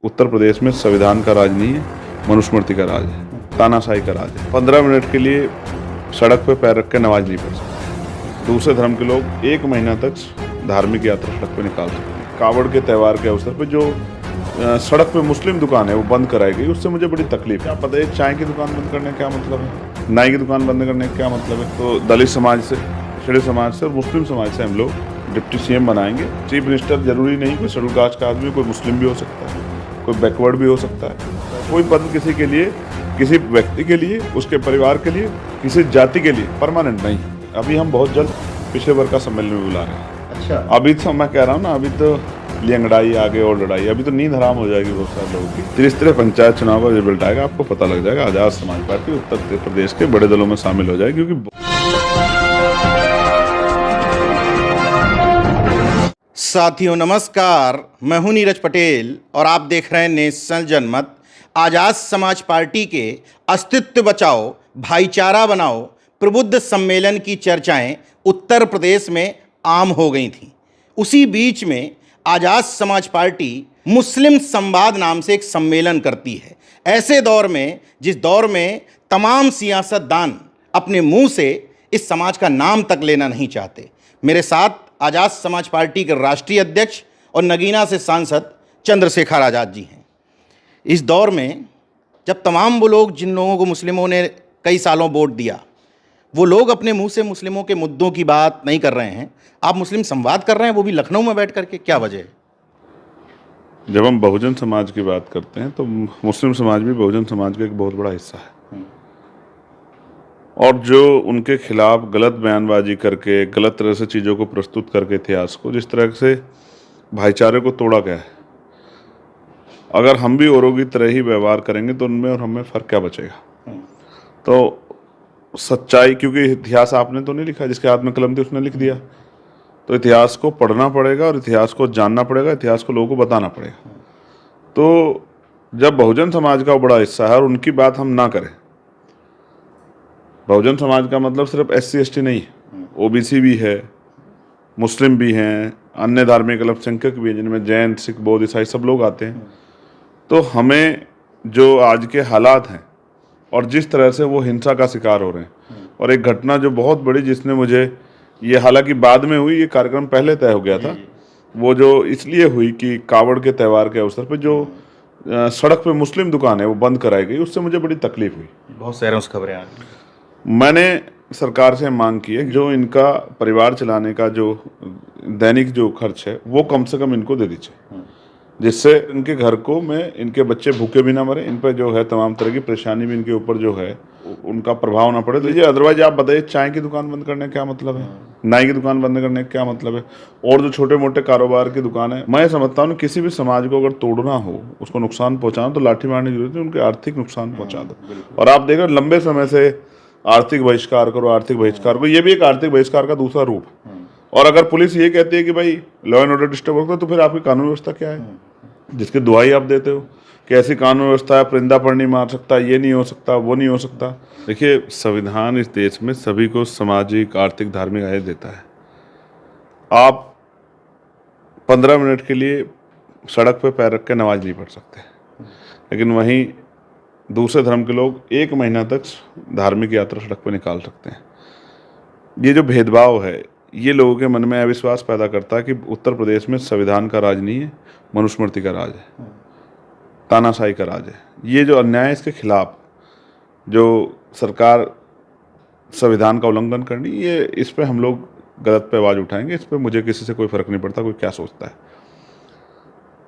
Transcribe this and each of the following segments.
उत्तर प्रदेश में संविधान का राज नहीं है, मनुस्मृति का राज है, तानाशाही का राज है। 15 मिनट के लिए सड़क पे पैर रख के नमाज नहीं पढ़ सकते। दूसरे धर्म के लोग 1 महीना तक धार्मिक यात्रा सड़क पे निकाल सकते हैं। कावड़ के त्यौहार के अवसर पे जो सड़क पे मुस्लिम दुकान है वो बंद कराई गई, उससे मुझे बड़ी तकलीफ है। क्या पता है चाय की दुकान बंद करने का क्या मतलब है, नाई की दुकान बंद करने का क्या मतलब है। तो दलित समाज से, शेड्यूल समाज से और मुस्लिम समाज से हम लोग डिप्टी सीएम बनाएंगे। चीफ मिनिस्टर जरूरी नहीं कोई शेड्यूल कास्ट का आदमी, कोई मुस्लिम भी हो सकता है, कोई बैकवर्ड भी हो सकता है। कोई पद किसी के लिए, किसी व्यक्ति के लिए, उसके परिवार के लिए, किसी जाति के लिए परमानेंट नहीं। अभी हम बहुत जल्द पिछले वर्ग का सम्मेलन में बुला रहे हैं। अच्छा, अभी तो मैं कह रहा हूँ ना, अभी तो लिंगड़ाई आगे और लड़ाई, अभी तो नींद हराम हो जाएगी बहुत सारे लोगों की। तीसरे पंचायत चुनाव का रिजल्ट आएगा, आपको पता लग जाएगा। आजाद समाज पार्टी उत्तर प्रदेश के बड़े दलों में शामिल हो जाएगी, क्योंकि साथियों नमस्कार, मैं हूं नीरज पटेल और आप देख रहे हैं नेशनल जनमत। आजाद समाज पार्टी के अस्तित्व बचाओ भाईचारा बनाओ प्रबुद्ध सम्मेलन की चर्चाएं उत्तर प्रदेश में आम हो गई थीं। उसी बीच में आजाद समाज पार्टी मुस्लिम संवाद नाम से एक सम्मेलन करती है। ऐसे दौर में, जिस दौर में तमाम सियासतदान अपने मुंह से इस समाज का नाम तक लेना नहीं चाहते, मेरे साथ आजाद समाज पार्टी के राष्ट्रीय अध्यक्ष और नगीना से सांसद चंद्रशेखर आज़ाद जी हैं। इस दौर में जब तमाम वो लोग जिन लोगों को मुस्लिमों ने कई सालों वोट दिया, वो लोग अपने मुंह से मुस्लिमों के मुद्दों की बात नहीं कर रहे हैं, आप मुस्लिम संवाद कर रहे हैं, वो भी लखनऊ में बैठ करके, क्या वजह है? जब हम बहुजन समाज की बात करते हैं तो मुस्लिम समाज भी बहुजन समाज का एक बहुत बड़ा हिस्सा है। और जो उनके खिलाफ गलत बयानबाजी करके, गलत तरह से चीज़ों को प्रस्तुत करके, इतिहास को जिस तरह से भाईचारे को तोड़ा गया है, अगर हम भी औरों की तरह ही व्यवहार करेंगे तो उनमें और हमें फ़र्क क्या बचेगा। तो सच्चाई, क्योंकि इतिहास आपने तो नहीं लिखा, जिसके हाथ में कलम थी उसने लिख दिया। तो इतिहास को पढ़ना पड़ेगा और इतिहास को जानना पड़ेगा, इतिहास को लोगों को बताना पड़ेगा। तो जब बहुजन समाज का बड़ा हिस्सा है और उनकी बात हम ना करें, बहुजन समाज का मतलब सिर्फ SC ST नहीं है, OBC भी है, मुस्लिम भी हैं, अन्य धार्मिक अल्पसंख्यक भी हैं, जिनमें जैन, सिख, बौद्ध, ईसाई सब लोग आते हैं। तो हमें जो आज के हालात हैं और जिस तरह से वो हिंसा का शिकार हो रहे हैं, और एक घटना जो बहुत बड़ी, जिसने मुझे, ये हालांकि बाद में हुई, ये कार्यक्रम पहले तय हो गया था, वो जो इसलिए हुई कि कावड़ के त्यौहार के अवसर पर जो सड़क पे मुस्लिम दुकान है वो बंद कराई गई, उससे मुझे बड़ी तकलीफ हुई। बहुत शहरों से खबरें आ रही। मैंने सरकार से मांग की है जो इनका परिवार चलाने का जो दैनिक जो खर्च है वो कम से कम इनको दे दीजिए, जिससे इनके घर को में इनके बच्चे भूखे भी ना मरे, इन पर जो है तमाम तरह की परेशानी भी इनके ऊपर जो है उनका प्रभाव ना पड़े। लीजिए, अदरवाइज आप बताइए चाय की दुकान बंद करने का क्या मतलब है, नाई की दुकान बंद करने का क्या मतलब है, और जो छोटे मोटे कारोबार की दुकान है। मैं समझता हूँ किसी भी समाज को अगर तोड़ना हो, उसको नुकसान पहुँचाना, तो लाठी मारने की जरूरत है, उनके आर्थिक नुकसान पहुँचा दो। और आप देखो लंबे समय से आर्थिक बहिष्कार करो, आर्थिक बहिष्कार करो, ये भी एक आर्थिक बहिष्कार का दूसरा रूप है। और अगर पुलिस ये कहती है कि भाई लॉ एंड ऑर्डर डिस्टर्ब होता है, तो फिर आपकी कानून व्यवस्था क्या है, जिसकी दुहाई आप देते हो कि ऐसी कानून व्यवस्था है, परिंदा पर नहीं मार सकता, ये नहीं हो सकता, वो नहीं हो सकता। देखिए, संविधान इस देश में सभी को सामाजिक, आर्थिक, धार्मिक आज़ादी देता है। आप 15 मिनट के लिए सड़क पे पैर रख के नमाज नहीं पढ़ सकते, लेकिन वहीं दूसरे धर्म के लोग 1 महीना तक धार्मिक यात्रा सड़क पर निकाल सकते हैं। ये जो भेदभाव है, ये लोगों के मन में अविश्वास पैदा करता है कि उत्तर प्रदेश में संविधान का राज नहीं है, मनुस्मृति का राज है, तानाशाही का राज है। ये जो अन्याय है, इसके खिलाफ जो सरकार संविधान का उल्लंघन करनी, ये इस पे हम लोग गलत पे आवाज़ उठाएंगे। इस पे मुझे किसी से कोई फ़र्क नहीं पड़ता कोई क्या सोचता है।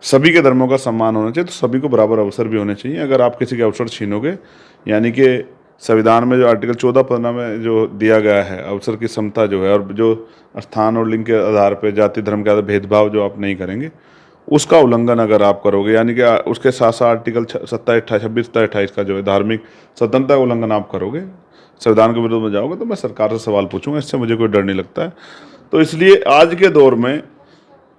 सभी के धर्मों का सम्मान होना चाहिए, तो सभी को बराबर अवसर भी होने चाहिए। अगर आप किसी के अवसर छीनोगे, यानी कि संविधान में जो आर्टिकल 14-15 में जो दिया गया है अवसर की समता जो है, और जो स्थान और लिंग के आधार पर, जाति धर्म के आधार पर भेदभाव जो आप नहीं करेंगे, उसका उल्लंघन अगर आप करोगे, यानी कि उसके साथ साथ आर्टिकल 27-28 का जो है धार्मिक स्वतंत्रता का उल्लंघन आप करोगे, संविधान के विरोध में जाओगे, तो मैं सरकार से सवाल पूछूंगा। इससे मुझे कोई डर नहीं लगता है। तो इसलिए आज के दौर में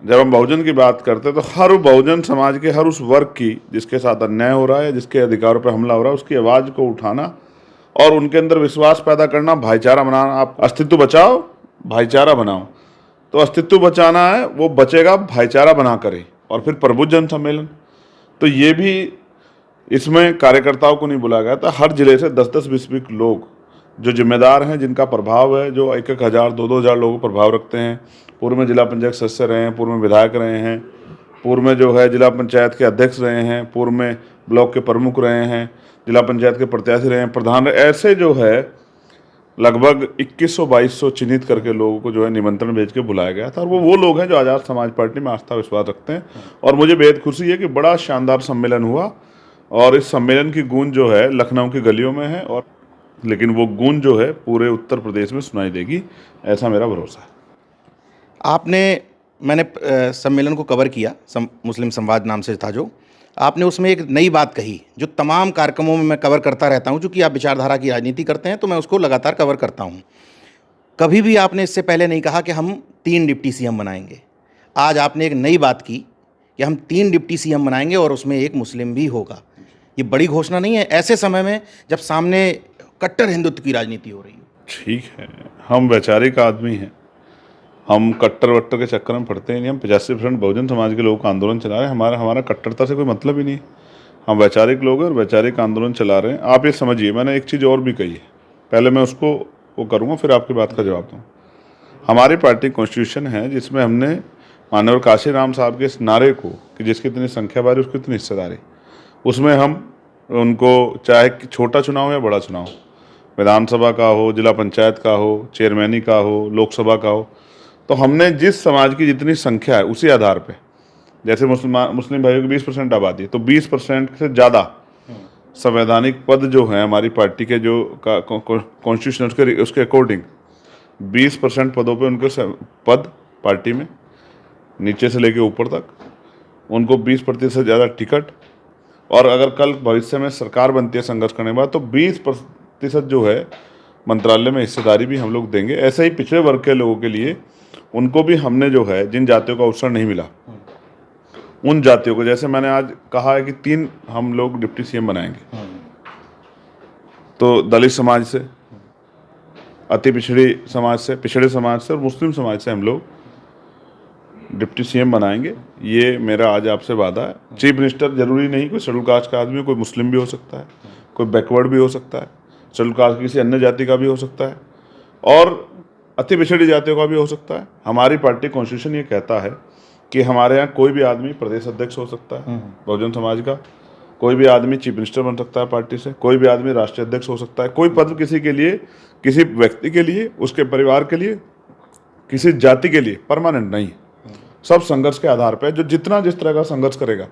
जब हम बहुजन की बात करते हैं, तो हर बहुजन समाज के हर उस वर्ग की, जिसके साथ अन्याय हो रहा है, जिसके अधिकारों पर हमला हो रहा है, उसकी आवाज़ को उठाना और उनके अंदर विश्वास पैदा करना, भाईचारा बनाना। आप अस्तित्व बचाओ, भाईचारा बनाओ। तो अस्तित्व बचाना है, वो बचेगा भाईचारा बना कर ही, और फिर प्रबुद्ध जन सम्मेलन। तो ये भी इसमें कार्यकर्ताओं को नहीं बुलाया गया था। हर जिले से 10-10, 20-20 लोग जो जिम्मेदार हैं, जिनका प्रभाव है, जो 1-1 हज़ार 2-2 हज़ार लोगों पर प्रभाव रखते हैं। पूर्व में जिला पंचायत सदस्य रहे हैं, पूर्व में विधायक रहे हैं, पूर्व में जो है जिला पंचायत के अध्यक्ष रहे हैं, पूर्व में ब्लॉक के प्रमुख रहे हैं, जिला पंचायत के प्रत्याशी रहे हैं, प्रधान रहे, ऐसे जो है लगभग 2100-2200 चिन्हित करके लोगों को जो है निमंत्रण भेज के बुलाया गया था। और वो लोग हैं जो आज़ाद समाज पार्टी में आस्था विश्वास रखते हैं। और मुझे बेहद खुशी है कि बड़ा शानदार सम्मेलन हुआ और इस सम्मेलन की गूंज जो है लखनऊ की गलियों में है, और लेकिन वो गूंज जो है पूरे उत्तर प्रदेश में सुनाई देगी, ऐसा मेरा भरोसा है। मैंने सम्मेलन को कवर किया, मुस्लिम संवाद नाम से था जो, आपने उसमें एक नई बात कही जो तमाम कार्यक्रमों में मैं कवर करता रहता हूं, क्योंकि आप विचारधारा की राजनीति करते हैं तो मैं उसको लगातार कवर करता हूं। कभी भी आपने इससे पहले नहीं कहा कि हम 3 डिप्टी सीएम बनाएंगे। आज आपने एक नई बात की कि हम 3 डिप्टी सीएम बनाएंगे और उसमें एक मुस्लिम भी होगा। ये बड़ी घोषणा नहीं है ऐसे समय में जब सामने कट्टर हिंदुत्व की राजनीति हो रही है? ठीक है, हम वैचारिक आदमी हैं, हम कट्टर वट्टर के चक्कर में पड़ते ही नहीं। हम 85% बहुजन समाज के लोगों का आंदोलन चला रहे हैं। हमारा कट्टरता से कोई मतलब ही नहीं। हम वैचारिक लोग हैं और वैचारिक आंदोलन चला रहे हैं। आप ये समझिए, मैंने एक चीज़ और भी कही है, पहले मैं उसको वो करूँगा फिर आपकी बात का जवाब दूँ। हमारी पार्टी कॉन्स्टिट्यूशन है जिसमें हमने माननीय काशी राम साहब के इस नारे को कि जिसकी इतनी संख्या बारी उसकी इतनी हिस्सेदारी, उसमें हम उनको चाहे छोटा चुनाव या बड़ा चुनाव, विधानसभा का हो, जिला पंचायत का हो, चेयरमैनी का हो, लोकसभा का हो, तो हमने जिस समाज की जितनी संख्या है उसी आधार पे, जैसे मुस्लिम भाइयों की 20% आबादी है तो 20% से ज़्यादा संवैधानिक पद जो हैं हमारी पार्टी के जो कॉन्स्टिट्यूशन उसके अकॉर्डिंग 20% पदों पे उनके पद पार्टी में नीचे से लेके ऊपर तक, उनको 20% से ज़्यादा टिकट, और अगर कल भविष्य में सरकार बनती है संघर्ष करने के बाद तो 20% जो है मंत्रालय में हिस्सेदारी भी हम लोग देंगे। ऐसे ही पिछड़े वर्ग के लोगों के लिए उनको भी हमने जो है, जिन जातियों का अवसर नहीं मिला उन जातियों को, जैसे मैंने आज कहा है कि 3 हम लोग डिप्टी सीएम बनाएंगे, तो दलित समाज से, अति पिछड़े समाज से और मुस्लिम समाज से हम लोग डिप्टी सीएम बनाएंगे। ये मेरा आज आपसे वादा है। चीफ मिनिस्टर जरूरी नहीं कोई शेड्यूल कास्ट का आदमी, कोई मुस्लिम भी हो सकता है, कोई बैकवर्ड भी हो सकता है, शेड्यूल कास्ट किसी अन्य जाति का भी हो सकता है, और अति पिछड़ी जातियों का भी हो सकता है। हमारी पार्टी कॉन्स्टिट्यूशन ये कहता है कि हमारे यहाँ कोई भी आदमी प्रदेश अध्यक्ष हो सकता है बहुजन समाज का, कोई भी आदमी चीफ मिनिस्टर बन सकता है पार्टी से, कोई भी आदमी राष्ट्रीय अध्यक्ष हो सकता है। कोई पद किसी के लिए, किसी व्यक्ति के लिए, उसके परिवार के लिए, किसी जाति के लिए परमानेंट नहीं। सब संघर्ष के आधार पर, जो जितना जिस तरह का संघर्ष करेगा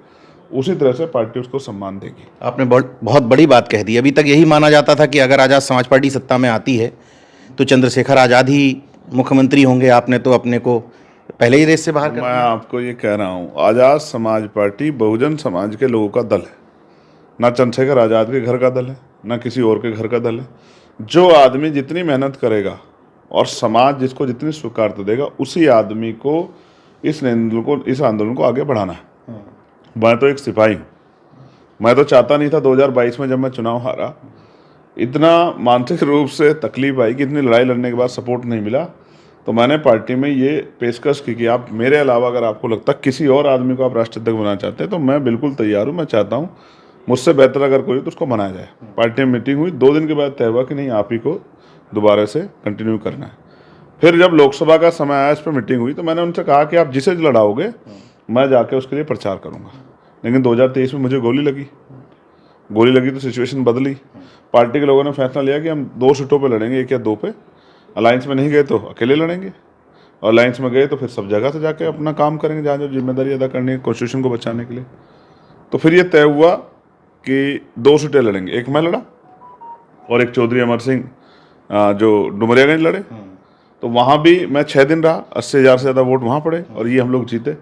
उसी तरह से पार्टी उसको सम्मान देगी। आपने बहुत बड़ी बात कह दी। अभी तक यही माना जाता था कि अगर आज़ाद समाज पार्टी सत्ता में आती है तो चंद्रशेखर आज़ाद ही मुख्यमंत्री होंगे। आपने तो अपने को पहले ही रेस से बाहर कर दिया। मैं आपको ये कह रहा हूँ, आज़ाद समाज पार्टी बहुजन समाज के लोगों का दल है, ना चंद्रशेखर आज़ाद के घर का दल है, ना किसी और के घर का दल है। जो आदमी जितनी मेहनत करेगा और समाज जिसको जितनी स्वीकारता देगा, उसी आदमी को इस आंदोलन को आगे बढ़ाना है। मैं तो एक सिपाही हूँ। मैं तो चाहता नहीं था 2022 में जब मैं चुनाव हारा, इतना मानसिक रूप से तकलीफ आई कि इतनी लड़ाई लड़ने के बाद सपोर्ट नहीं मिला, तो मैंने पार्टी में ये पेशकश की कि आप मेरे अलावा अगर आपको लगता किसी और आदमी को आप राष्ट्रीय अध्यक्ष बनाना चाहते हैं तो मैं बिल्कुल तैयार हूँ। मैं चाहता हूँ मुझसे बेहतर अगर कोई तो उसको बनाया जाए। पार्टी में मीटिंग हुई, 2 दिन के बाद तय हुआ कि नहीं, आप ही को दोबारा से कंटिन्यू करना है। फिर जब लोकसभा का समय आया, इस पर मीटिंग हुई, तो मैंने उनसे कहा कि आप जिसे लड़ाओगे मैं जाके उसके लिए प्रचार करूँगा। लेकिन 2023 में मुझे गोली लगी तो सिचुएशन बदली। पार्टी के लोगों ने फैसला लिया कि हम 2 सीटों पे लड़ेंगे, 1 या 2 पे। अलायंस में नहीं गए तो अकेले लड़ेंगे, और अलायंस में गए तो फिर सब जगह से जाके अपना काम करेंगे जहाँ जो जिम्मेदारी अदा करनी है कॉन्स्टिट्यूशन को बचाने के लिए। तो फिर ये तय हुआ कि 2 सीटें लड़ेंगे। एक मैं लड़ा और एक चौधरी अमर सिंह जो डुमरियागंज लड़े। तो वहाँ भी मैं 6 दिन रहा, 80,000 से ज़्यादा वोट वहाँ पड़े और ये हम लोग जीते।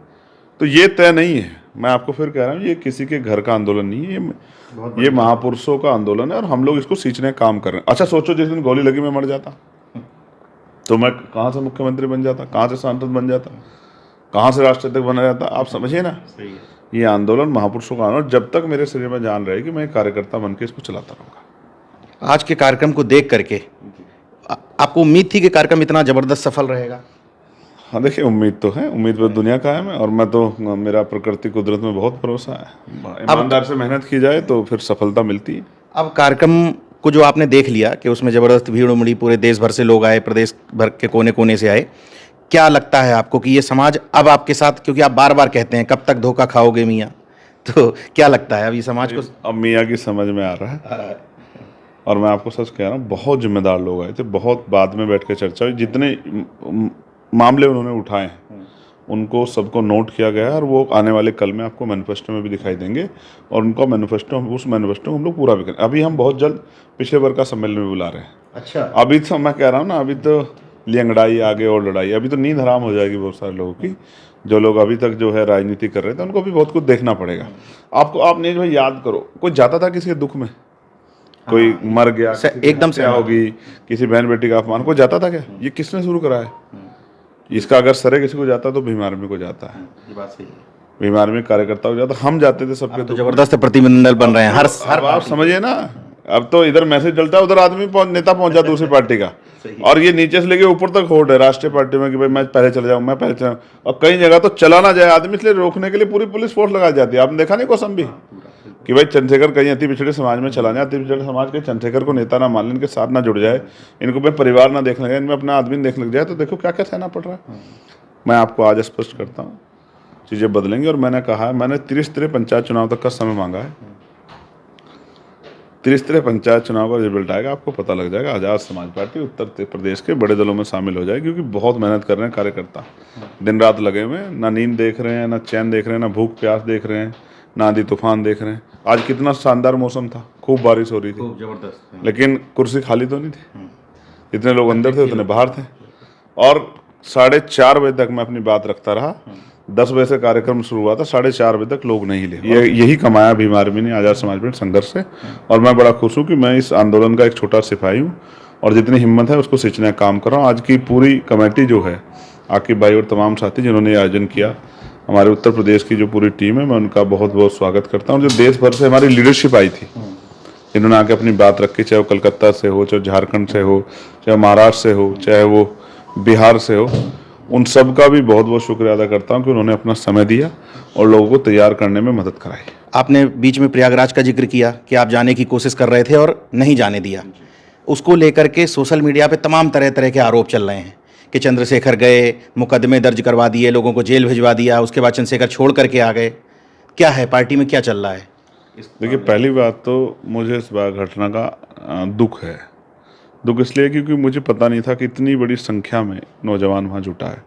तो ये तय नहीं है, मैं आपको फिर कह रहा हूँ, ये किसी के घर का आंदोलन नहीं है, ये महापुरुषों का आंदोलन है और हम लोग इसको सींचने का काम कर रहे हैं। अच्छा सोचो, जिस दिन गोली लगी मैं मर जाता तो मैं कहाँ से मुख्यमंत्री बन जाता, कहाँ से सांसद बन जाता, कहाँ से राष्ट्रीय अध्यक्ष बना जाता? आप समझिए ना, ये आंदोलन महापुरुषों का आंदोलन। जब तक मेरे शरीर में जान रहेगी मैं कार्यकर्ता बन के इसको चलाता रहूँगा। आज के कार्यक्रम को देख करके आपको उम्मीद थी कि कार्यक्रम इतना ज़बरदस्त सफल रहेगा? हाँ देखिए, उम्मीद तो है, उम्मीद पर दुनिया कायम है। और मैं तो, मेरा प्रकृति कुदरत में बहुत भरोसा है। ईमानदार से मेहनत की जाए तो फिर सफलता मिलती है। अब कार्यक्रम को जो आपने देख लिया कि उसमें ज़बरदस्त भीड़ उमड़ी, पूरे देश भर से लोग आए, प्रदेश भर के कोने कोने से आए, क्या लगता है आपको कि ये समाज अब आपके साथ, क्योंकि आप बार बार कहते हैं कब तक धोखा खाओगे मियाँ, तो क्या लगता है अब ये समाज को? अब मियाँ की समझ में आ रहा है। और मैं आपको सच कह रहा हूँ, बहुत जिम्मेदार लोग आए थे, बहुत बाद में बैठ के चर्चा हुई। जितने मामले उन्होंने उठाए हैं उनको सबको नोट किया गया है, और वो आने वाले कल में आपको मैनिफेस्टो में भी दिखाई देंगे। और उनका मैनिफेस्टो, उस मैनिफेस्टो को हम लोग पूरा भी करें। अभी हम बहुत जल्द पिछले वर्ग का सम्मेलन में बुला रहे हैं। अच्छा, अभी तो मैं कह रहा हूँ ना, अभी तो लियंगड़ाई आगे और लड़ाई, अभी तो नींद हराम हो जाएगी बहुत सारे लोगों की। जो लोग अभी तक जो है राजनीति कर रहे थे, उनको भी बहुत कुछ देखना पड़ेगा। आपको, आप नीज भाई याद करो, कोई जाता था किसी के दुख में, कोई मर गया, एकदम से होगी, किसी बहन बेटी का अपमान, कोई जाता था क्या? ये किसने शुरू करा है? इसका अगर सर किसी को जाता तो भीम आर्मी को जाता है, ये बात सही है। भीम आर्मी कार्यकर्ता को जाता। हम जाते थे सबके तो जबरदस्त प्रतिनिधिमंडल बन रहे हैं हर आप समझिए ना। अब तो इधर मैसेज चलता है, उधर आदमी नेता पहुंचा दूसरी पार्टी का, और ये नीचे से लेके ऊपर तक होड़ है राष्ट्रीय पार्टी में कि भाई मैं पहले चले जाऊं, मैं पहले चला। और कई जगह तो चला ना जाए आदमी, इसलिए रोकने के लिए पूरी पुलिस फोर्स लगाई जाती है। आपने देखा नहीं कौसंबी कि भाई चंद्रशेखर कहीं अति पिछड़े समाज में चला जाए, अति पिछड़े समाज के चंद्रशेखर को नेता ना मान लें, इनके साथ ना जुड़ जाए, इनको भाई परिवार ना देखने लगे, इनमें अपना आदमी देखने लग जाए, तो देखो क्या क्या सहना पड़ रहा है। मैं आपको आज स्पष्ट करता हूँ, चीज़ें बदलेंगी। और मैंने कहा है, मैंने त्रिस्तरीय पंचायत चुनाव तक का समय मांगा है। त्रिस्तरीय पंचायत चुनाव का रिजल्ट आएगा, आपको पता लग जाएगा। आज़ाद समाज पार्टी उत्तर प्रदेश के बड़े दलों में शामिल हो जाएगी, क्योंकि बहुत मेहनत कर रहे हैं कार्यकर्ता, दिन रात लगे हुए हैं, ना नींद देख रहे हैं, ना चैन देख रहे हैं, ना भूख प्यास देख रहे हैं, ना आंधी तूफान देख रहे हैं। आज कितना शानदार मौसम था, खूब बारिश हो रही थी, जबरदस्त, लेकिन कुर्सी खाली तो नहीं थी। जितने लोग अंदर थे उतने बाहर थे। और 4:30 बजे तक मैं अपनी बात रखता रहा। 10 बजे से कार्यक्रम शुरू हुआ था, 4:30 बजे तक लोग नहीं ले। यही कमाया भीम आर्मी ने आज़ाद समाज पार्टी संघर्ष से। और मैं बड़ा खुश हूँ कि मैं इस आंदोलन का एक छोटा सिपाही हूँ, और जितनी हिम्मत है उसको सींचने का काम कर रहा हूँ। आज की पूरी कमेटी जो है, आकिब भाई और तमाम साथी जिन्होंने ये आयोजन किया, हमारे उत्तर प्रदेश की जो पूरी टीम है, मैं उनका बहुत बहुत स्वागत करता हूँ। जो देश भर से हमारी लीडरशिप आई थी, जिन्होंने आके अपनी बात रखी, चाहे वो कलकत्ता से हो, चाहे झारखंड से हो, चाहे महाराष्ट्र से हो, चाहे वो बिहार से हो, उन सब का भी बहुत बहुत शुक्रिया अदा करता हूँ कि उन्होंने अपना समय दिया और लोगों को तैयार करने में मदद कराई। आपने बीच में प्रयागराज का जिक्र किया कि आप जाने की कोशिश कर रहे थे और नहीं जाने दिया। उसको लेकर के सोशल मीडिया पे तमाम तरह तरह के आरोप चल रहे हैं कि चंद्रशेखर गए, मुकदमे दर्ज करवा दिए, लोगों को जेल भिजवा दिया, उसके बाद चंद्रशेखर छोड़ करके आ गए। क्या है, पार्टी में क्या चल रहा है? देखिए, पहली बात तो मुझे इस बार घटना का दुख है। दुख इसलिए क्योंकि मुझे पता नहीं था कि इतनी बड़ी संख्या में नौजवान वहाँ जुटा है,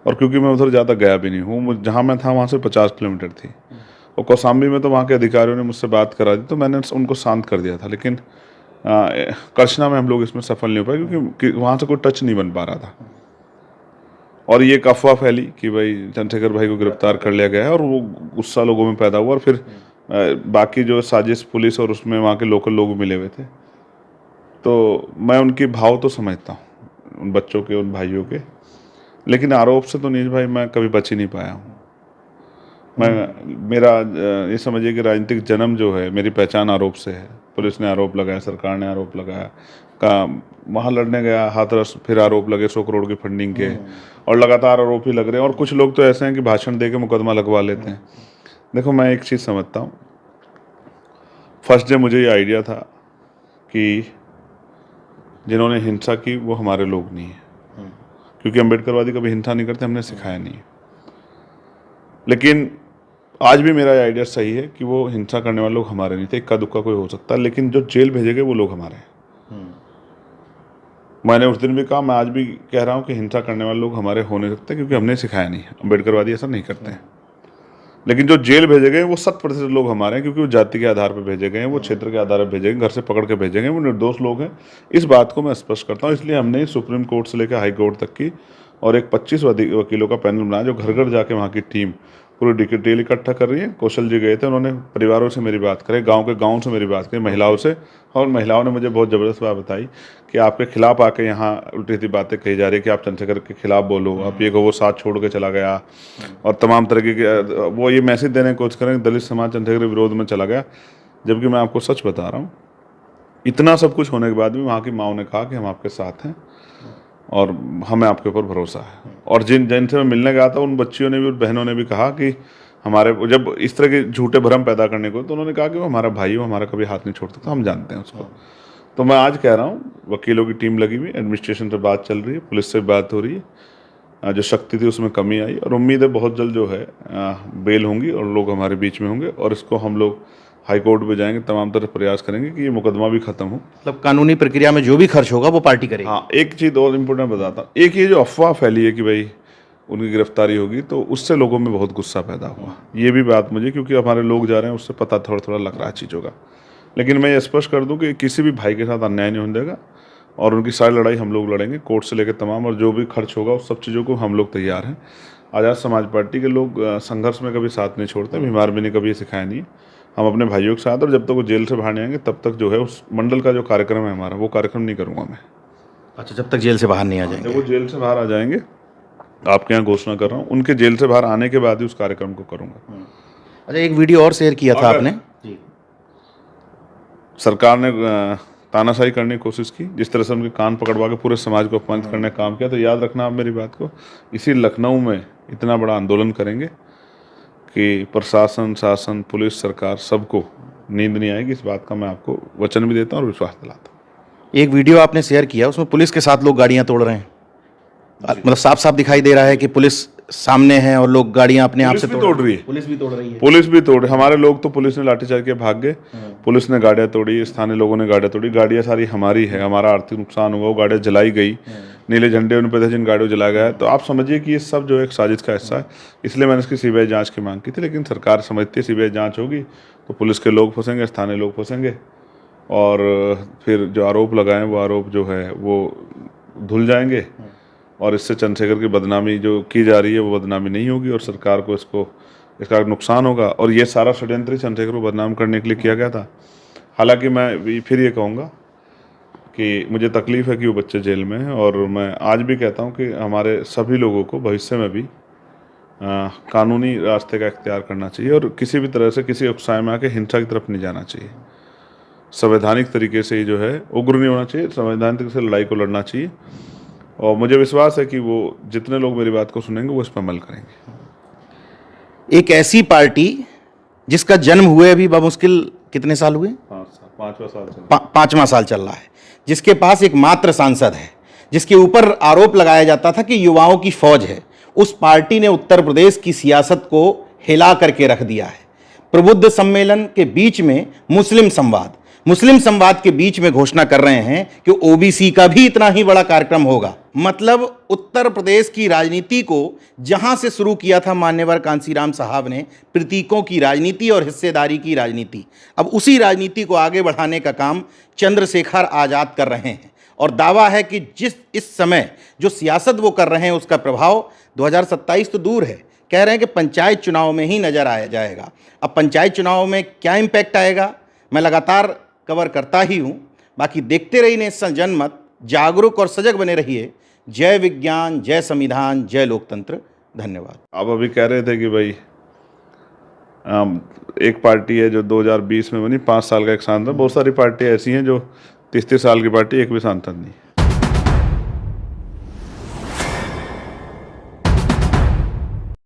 और क्योंकि मैं उधर ज़्यादा गया भी नहीं हूँ। जहाँ मैं था वहाँ से 50 किलोमीटर थी, और कौसाम्बी में तो वहाँ के अधिकारियों ने मुझसे बात करा दी, तो मैंने उनको शांत कर दिया था। लेकिन करछना में हम लोग इसमें सफल नहीं हो पाए, क्योंकि वहाँ से कोई टच नहीं बन पा रहा था। और ये एक अफवाह फैली कि भाई चंद्रशेखर भाई को गिरफ्तार कर लिया गया है, और वो गुस्सा लोगों में पैदा हुआ। और फिर बाकी जो साजिश पुलिस और उसमें वहाँ के लोकल लोग मिले हुए थे। तो मैं उनके भाव तो समझता हूँ, उन बच्चों के, उन भाइयों के, लेकिन आरोप से तो नीज भाई मैं कभी बच ही नहीं पाया हूँ। मेरा ये समझिए कि राजनीतिक जन्म जो है, मेरी पहचान आरोप से है। पुलिस ने आरोप लगाया, सरकार ने आरोप लगाया, का वहाँ लड़ने गया, हाथरस, फिर आरोप लगे 100 करोड़ की फंडिंग के, और लगातार आरोप ही लग रहे हैं। और कुछ लोग तो ऐसे हैं कि भाषण दे के मुकदमा लगवा लेते हैं। देखो, मैं एक चीज़ समझता हूँ, फर्स्ट डे मुझे ये आइडिया था कि जिन्होंने हिंसा की वो हमारे लोग नहीं हैं, क्योंकि अम्बेडकरवादी कभी हिंसा नहीं करते, हमने सिखाया नहीं है। लेकिन आज भी मेरा आइडिया सही है कि वो हिंसा करने वाले लोग हमारे नहीं थे। इक्का दुक्का कोई हो सकता है, लेकिन जो जेल भेजे गए वो लोग हमारे हैं। मैंने उस दिन भी कहा, मैं आज भी कह रहा हूँ कि हिंसा करने वाले लोग हमारे हो नहीं सकते, क्योंकि हमने सिखाया नहीं है। अम्बेडकरवादी ऐसा नहीं करते हैं। लेकिन जो जेल भेजे गए वो 100% लोग हमारे हैं, क्योंकि वो जाति के आधार पर भेजे गए हैं, वो क्षेत्र के आधार पर भेजे गए, घर से पकड़ के भेजे गए, वो निर्दोष लोग हैं। इस बात को मैं स्पष्ट करता हूँ। इसलिए हमने सुप्रीम कोर्ट से लेकर हाई कोर्ट तक की और एक 25 वकीलों का पैनल बनाया, जो घर घर जाके वहाँ की टीम पूरी डिटेल इकट्ठा कर रही है। कौशल जी गए थे, उन्होंने परिवारों से मेरी बात करी, गांव से मेरी बात करी, महिलाओं से, और महिलाओं ने मुझे बहुत ज़बरदस्त बात बताई कि आपके खिलाफ आके यहाँ उल्टी सीधी बातें कही जा रही है कि आप चंद्रशेखर के खिलाफ बोलो, आप ये को वो साथ छोड़ के चला गया, और तमाम तरह के वो ये मैसेज देने की कोशिश करें दलित समाज चंद्रशेखर के विरोध में चला गया। जबकि मैं आपको सच बता रहा हूँ, इतना सब कुछ होने के बाद भी वहाँ की माओ ने कहा कि हम आपके साथ हैं। और हमें आपके ऊपर भरोसा है। और जिनसे मैं मिलने गया था उन बच्चियों ने भी, उन बहनों ने भी कहा कि हमारे, जब इस तरह के झूठे भ्रम पैदा करने को, तो उन्होंने कहा कि वो हमारा भाई, वो हमारा कभी हाथ नहीं छोड़ सकता, हम जानते हैं उसको। तो मैं आज कह रहा हूँ, वकीलों की टीम लगी हुई, एडमिनिस्ट्रेशन से बात चल रही है, पुलिस से बात हो रही है, जो शक्ति थी उसमें कमी आई, और उम्मीद है बहुत जल्द जो है बेल होंगी और लोग हमारे बीच में होंगे, और इसको हम लोग हाई कोर्ट में जाएंगे, तमाम तरह प्रयास करेंगे कि ये मुकदमा भी खत्म हो। मतलब कानूनी प्रक्रिया में जो भी खर्च होगा वो पार्टी करेगी। हाँ, एक चीज़ और इम्पोर्टेंट बताता हूँ, एक ये जो अफवाह फैली है कि भाई उनकी गिरफ्तारी होगी, तो उससे लोगों में बहुत गुस्सा पैदा हुआ। ये भी बात मुझे, क्योंकि हमारे लोग जा रहे हैं, उससे पता थोड़ा थोड़ा लग रहा है चीज़ों का। लेकिन मैं ये स्पष्ट कर दूं कि किसी भी भाई के साथ अन्याय नहीं होने देगा, और उनकी सारी लड़ाई हम लोग लड़ेंगे, कोर्ट से लेकर तमाम, और जो भी खर्च होगा उस सब चीज़ों को हम लोग तैयार हैं। आज़ाद समाज पार्टी के लोग संघर्ष में कभी साथ नहीं छोड़ते, भीमार भी ने कभी ये सिखाया नहीं। हम अपने भाइयों के साथ, और जब तक वो जेल से बाहर नहीं आएंगे तब तक जो है उस मंडल का जो कार्यक्रम है हमारा, वो कार्यक्रम नहीं करूँगा मैं। अच्छा, जब तक जेल से बाहर नहीं आ जाएंगे। जब वो जेल से बाहर आ जाएंगे, आपके यहाँ घोषणा कर रहा हूँ, उनके जेल से बाहर आने के बाद ही उस कार्यक्रम को करूँगा। अच्छा, एक वीडियो और शेयर किया था आपने जी। सरकार ने तानाशाही करने की कोशिश की, जिस तरह से उनके कान पकड़वा के पूरे समाज को अपमानित करने का काम किया, तो याद रखना आप मेरी बात को, इसी लखनऊ में इतना बड़ा आंदोलन करेंगे कि प्रशासन, शासन, पुलिस, सरकार सबको नींद नहीं आएगी। इस बात का मैं आपको वचन भी देता हूँ और विश्वास दिलाता हूँ। एक वीडियो आपने शेयर किया, उसमें पुलिस के साथ लोग गाड़ियां तोड़ रहे हैं। मतलब साफ साफ दिखाई दे रहा है कि पुलिस सामने है और लोग गाड़ियां अपने आप से तोड़ रही है। पुलिस भी तोड़ रही है। पुलिस भी तोड़, हमारे लोग तो पुलिस ने लाठीचार्ज के भाग गए, पुलिस ने गाड़ियां तोड़ी, स्थानीय लोगों ने गाड़ियां तोड़ी। गाड़ियां सारी हमारी है, हमारा आर्थिक नुकसान हुआ, वो गाड़ियां जलाई गई, नीले झंडे उन पर थे जिन गाड़ियों जलाया गया है। तो आप समझिए कि ये सब जो एक साजिश का हिस्सा है। इसलिए मैंने इसकी सीबीआई जांच की मांग की थी, लेकिन सरकार समझती है सीबीआई जांच होगी तो पुलिस के लोग फंसेंगे, स्थानीय लोग फंसेंगे, और फिर जो आरोप लगाए वो आरोप जो है वो धुल जाएंगे, और इससे चंद्रशेखर की बदनामी जो की जा रही है वो बदनामी नहीं होगी, और सरकार को इसका नुकसान होगा। और ये सारा षड्यंत्र चंद्रशेखर को बदनाम करने के लिए किया गया था। हालांकि मैं फिर ये कहूँगा कि मुझे तकलीफ़ है कि वो बच्चे जेल में हैं, और मैं आज भी कहता हूँ कि हमारे सभी लोगों को भविष्य में भी कानूनी रास्ते का इख्तियार करना चाहिए, और किसी भी तरह से किसी उकसावे में आके हिंसा की तरफ नहीं जाना चाहिए। संवैधानिक तरीके से ही जो है उग्र नहीं होना चाहिए, संवैधानिक तरीके से लड़ाई को लड़ना चाहिए, और मुझे विश्वास है कि वो जितने लोग मेरी बात को सुनेंगे वो इस पर अमल करेंगे। एक ऐसी पार्टी जिसका जन्म हुए अभी बमुश्किल कितने साल हुए? 5वां साल चल रहा है, जिसके पास एक मात्र सांसद है, जिसके ऊपर आरोप लगाया जाता था कि युवाओं की फौज है, उस पार्टी ने उत्तर प्रदेश की सियासत को हिला करके रख दिया है। प्रबुद्ध सम्मेलन के बीच में मुस्लिम संवाद के बीच में घोषणा कर रहे हैं कि ओबीसी का भी इतना ही बड़ा कार्यक्रम होगा। मतलब उत्तर प्रदेश की राजनीति को जहां से शुरू किया था मान्यवर कांसीराम साहब ने, प्रतीकों की राजनीति और हिस्सेदारी की राजनीति, अब उसी राजनीति को आगे बढ़ाने का काम चंद्रशेखर आजाद कर रहे हैं। और दावा है कि इस समय जो सियासत वो कर रहे हैं उसका प्रभाव 2027 तो दूर है, कह रहे हैं कि पंचायत चुनाव में ही नजर आया जाएगा। अब पंचायत चुनाव में क्या इम्पैक्ट आएगा, मैं लगातार कवर करता ही हूँ। बाकी देखते रहिए नेशनल जनमत, जागरूक और सजग बने रहिए। जय विज्ञान, जय संविधान, जय लोकतंत्र। धन्यवाद। आप अभी कह रहे थे कि भाई एक पार्टी है जो 2020 में बनी, 5 साल का एक सांसद। बहुत सारी पार्टियां ऐसी हैं जो 30-30 साल की पार्टी, एक भी सांसद नहीं।